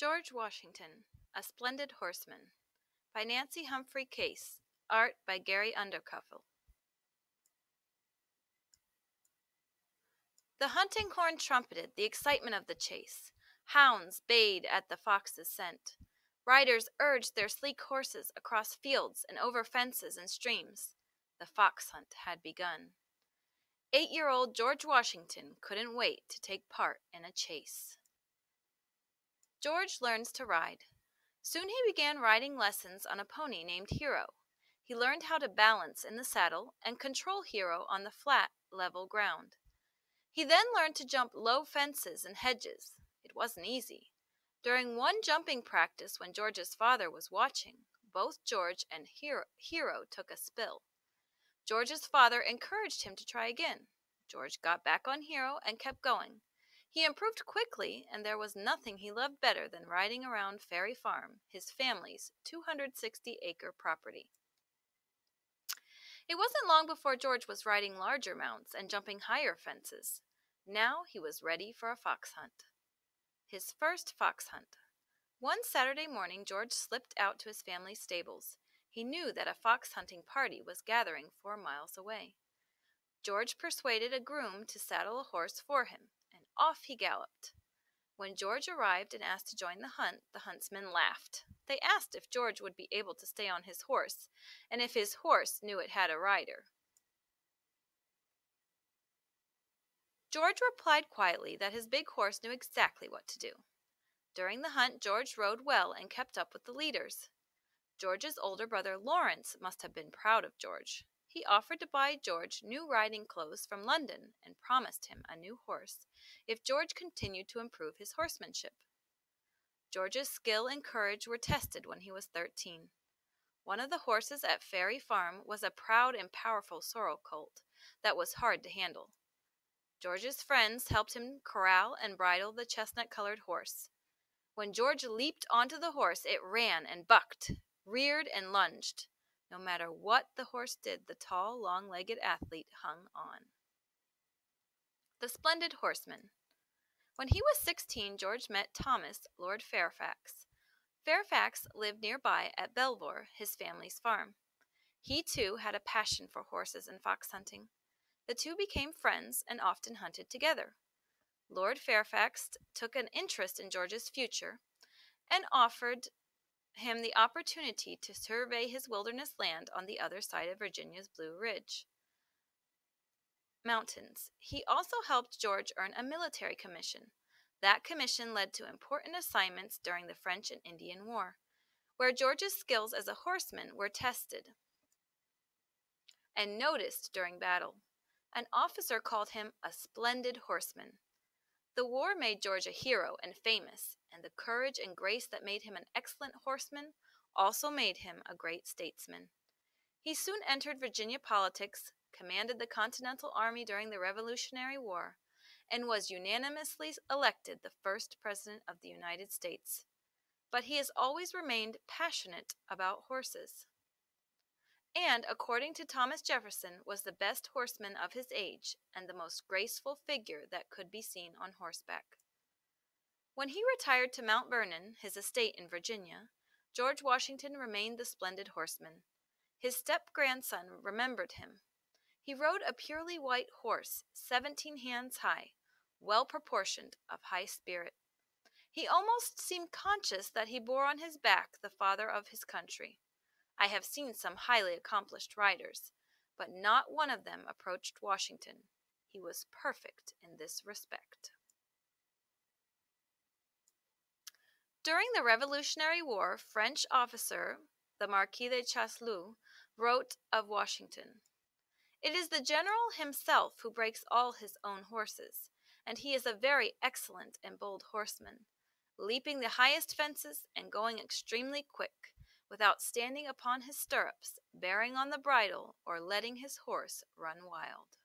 George Washington, A Splendid Horseman, by Nancy Humphrey Case, art by Gary Undercuffle. The hunting horn trumpeted the excitement of the chase. Hounds bayed at the fox's scent. Riders urged their sleek horses across fields and over fences and streams. The fox hunt had begun. 8-year-old George Washington couldn't wait to take part in a chase. George learns to ride. Soon he began riding lessons on a pony named Hero. He learned how to balance in the saddle and control Hero on the flat, level ground. He then learned to jump low fences and hedges. It wasn't easy. During one jumping practice when George's father was watching, both George and Hero took a spill. George's father encouraged him to try again. George got back on Hero and kept going. He improved quickly, and there was nothing he loved better than riding around Ferry Farm, his family's 260-acre property. It wasn't long before George was riding larger mounts and jumping higher fences. Now he was ready for a fox hunt. His first fox hunt. One Saturday morning, George slipped out to his family's stables. He knew that a fox hunting party was gathering 4 miles away. George persuaded a groom to saddle a horse for him, and off he galloped. When George arrived and asked to join the huntsmen laughed. They asked if George would be able to stay on his horse, and if his horse knew it had a rider. George replied quietly that his big horse knew exactly what to do. During the hunt, George rode well and kept up with the leaders. George's older brother Lawrence must have been proud of George. He offered to buy George new riding clothes from London and promised him a new horse if George continued to improve his horsemanship. George's skill and courage were tested when he was 13. One of the horses at Ferry Farm was a proud and powerful sorrel colt that was hard to handle. George's friends helped him corral and bridle the chestnut-colored horse. When George leaped onto the horse, it ran and bucked, reared and lunged. No matter what the horse did, the tall, long-legged athlete hung on. The Splendid Horseman. When he was 16, George met Thomas, Lord Fairfax. Fairfax lived nearby at Belvoir, his family's farm. He, too, had a passion for horses and fox hunting. The two became friends and often hunted together. Lord Fairfax took an interest in George's future and offered him the opportunity to survey his wilderness land on the other side of Virginia's Blue Ridge Mountains. He also helped George earn a military commission. That commission led to important assignments during the French and Indian War, where George's skills as a horseman were tested and noticed during battle. An officer called him a splendid horseman. The war made George a hero and famous, and the courage and grace that made him an excellent horseman also made him a great statesman. He soon entered Virginia politics, commanded the Continental Army during the Revolutionary War, and was unanimously elected the first President of the United States. But he has always remained passionate about horses, and, according to Thomas Jefferson, was the best horseman of his age and the most graceful figure that could be seen on horseback. When he retired to Mount Vernon, his estate in Virginia, George Washington remained the splendid horseman. His step-grandson remembered him. He rode a purely white horse, 17 hands high, well-proportioned, of high spirit. He almost seemed conscious that he bore on his back the father of his country. I have seen some highly accomplished riders, but not one of them approached Washington. He was perfect in this respect. During the Revolutionary War, French officer, the Marquis de Choiseul, wrote of Washington, "It is the general himself who breaks all his own horses, and he is a very excellent and bold horseman, leaping the highest fences and going extremely quick, without standing upon his stirrups, bearing on the bridle, or letting his horse run wild."